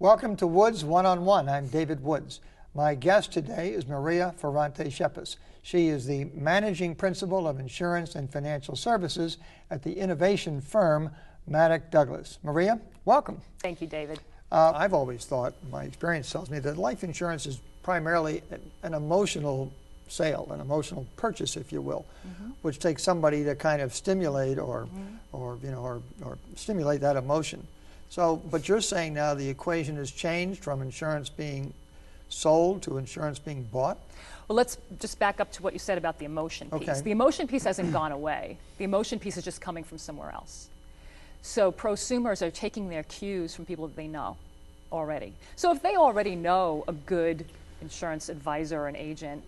Welcome to Woods One-on-One. I'm David Woods. My guest today is Maria Ferrante-Shepis. She is the Managing Principal of Insurance and Financial Services at the innovation firm Maddox Douglas. Maria, welcome. Thank you, David. I've always thought, my experience tells me, that life insurance is primarily an emotional sale, an emotional purchase, if you will, which takes somebody to kind of stimulate or stimulate that emotion. So, but you're saying now the equation has changed from insurance being sold to insurance being bought? Well, let's just back up to what you said about the emotion piece. Okay. The emotion piece hasn't gone away. The emotion piece is just coming from somewhere else. So prosumers are taking their cues from people that they know already. So if they already know a good insurance advisor or an agent,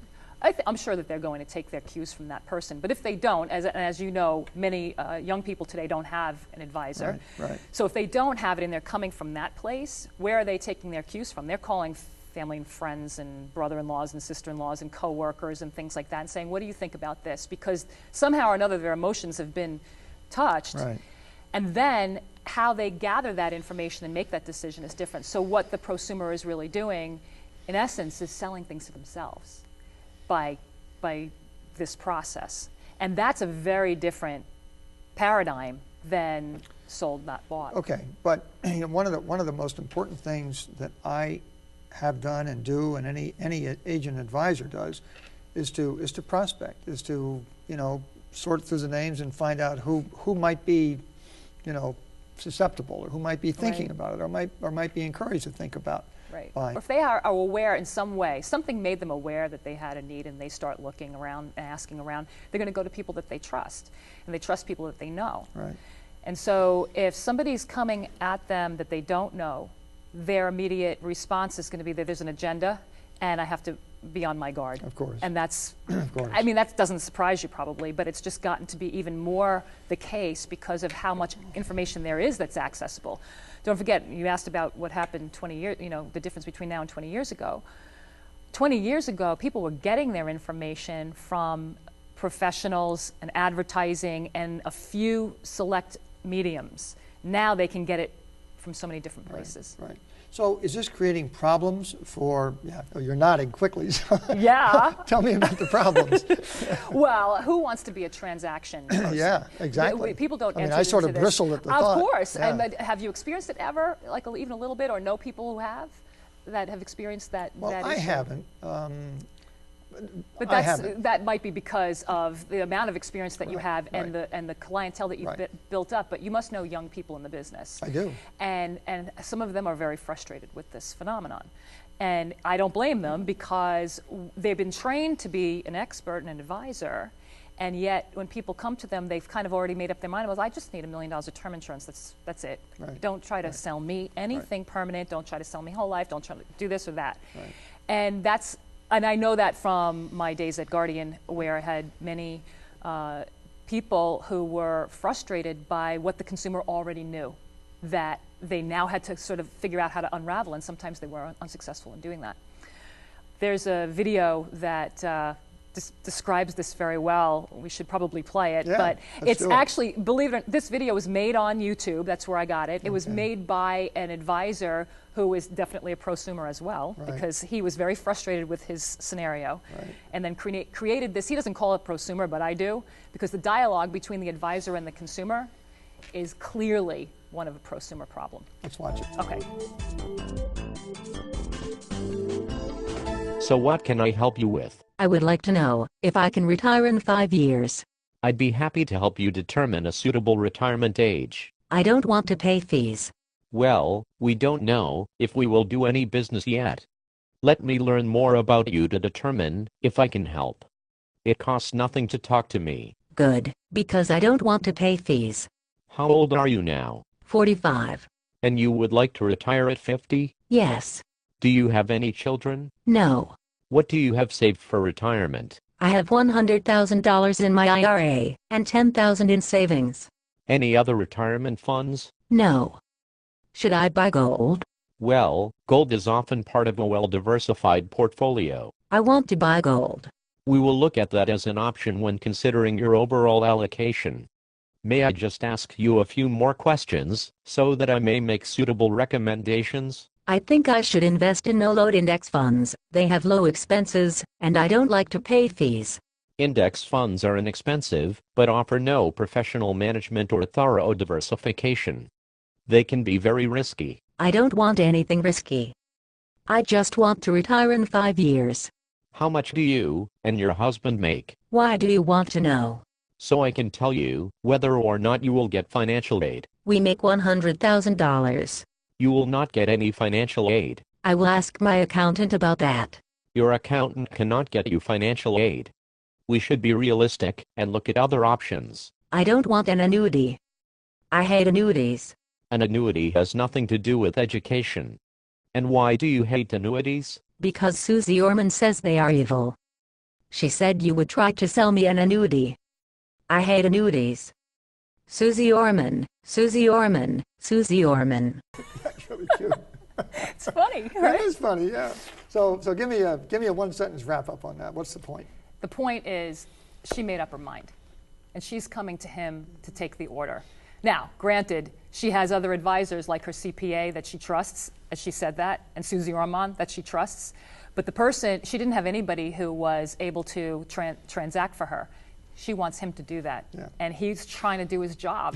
I'm sure that they're going to take their cues from that person. But if they don't, as you know, many young people today don't have an advisor. Right. So if they don't have it and they're coming from that place, where are they taking their cues from? They're calling family and friends and brother-in-laws and sister-in-laws and co-workers and things like that and saying, what do you think about this? Because somehow or another their emotions have been touched. Right. And then how they gather that information and make that decision is different. So what the prosumer is really doing, in essence, is selling things to themselves by this process. And that's a very different paradigm than sold, not bought. Okay, but one of the most important things that I have done and do, and any agent advisor does, is to prospect, is to sort through the names and find out who might be susceptible, or who might be thinking about it, or might be encouraged to think about. Right. Or if they are aware in some way, something made them aware that they had a need and they start looking around and asking around, they're going to go to people that they trust, and they trust people that they know. Right. And so if somebody's coming at them that they don't know, their immediate response is going to be that there's an agenda and I have to be on my guard. Of course. And that's, of course. I mean, that doesn't surprise you probably, but it's just gotten to be even more the case because of how much information there is that's accessible. Don't forget, you asked about what happened 20 years, the difference between now and 20 years ago. 20 years ago, people were getting their information from professionals and advertising and a few select mediums. Now they can get it from so many different places. Right. So is this creating problems for, you're nodding quickly, so yeah. Tell me about the problems. Well, who wants to be a transaction person? Yeah, exactly. People don't I sort of bristle at the thought. Of course. Yeah. And have you experienced it ever, like even a little bit, or know people who have, that have experienced that? Well, that I issue? haven't. But that might be because of the amount of experience that you have and the clientele that you've built up. But you must know young people in the business. I do. And some of them are very frustrated with this phenomenon. And I don't blame them because they've been trained to be an expert and an advisor. And yet when people come to them, they've kind of already made up their mind. Well, I just need $1 million of term insurance. That's it. Right. Don't try to sell me anything permanent. Don't try to sell me whole life. Don't try to do this or that. Right. And I know that from my days at Guardian, where I had many people who were frustrated by what the consumer already knew, that they now had to sort of figure out how to unravel, and sometimes they were unsuccessful in doing that. There's a video that describes this very well. We should probably play it, but it's actually, believe it or not, this video was made on YouTube. That's where I got it. It was made by an advisor who is definitely a prosumer as well, because he was very frustrated with his scenario, and then created this. He doesn't call it prosumer, but I do, because the dialogue between the advisor and the consumer is clearly one of a prosumer problem. Let's watch it. Okay. So what can I help you with? I would like to know if I can retire in 5 years. I'd be happy to help you determine a suitable retirement age. I don't want to pay fees. Well, we don't know if we will do any business yet. Let me learn more about you to determine if I can help. It costs nothing to talk to me. Good, because I don't want to pay fees. How old are you now? 45. And you would like to retire at 50? Yes. Do you have any children? No. What do you have saved for retirement? I have $100,000 in my IRA and $10,000 in savings. Any other retirement funds? No. Should I buy gold? Well, gold is often part of a well-diversified portfolio. I want to buy gold. We will look at that as an option when considering your overall allocation. May I just ask you a few more questions, so that I may make suitable recommendations? I think I should invest in no-load index funds. They have low expenses, and I don't like to pay fees. Index funds are inexpensive, but offer no professional management or thorough diversification. They can be very risky. I don't want anything risky. I just want to retire in 5 years. How much do you and your husband make? Why do you want to know? So I can tell you whether or not you will get financial aid. We make $100,000. You will not get any financial aid. I will ask my accountant about that. Your accountant cannot get you financial aid. We should be realistic and look at other options. I don't want an annuity. I hate annuities. An annuity has nothing to do with education. And why do you hate annuities? Because Suze Orman says they are evil. She said you would try to sell me an annuity. I hate annuities. Suze Orman, Suze Orman, Suze Orman. That's really cute. It's funny, That right? is funny, yeah. So give me a one-sentence wrap-up on that. What's the point? The point is, she made up her mind, and she's coming to him to take the order. Now, granted, she has other advisors like her CPA that she trusts, as she said that, and Suze Orman that she trusts. But the person, she didn't have anybody who was able to transact for her. She wants him to do that, Yeah. and he's trying to do his job.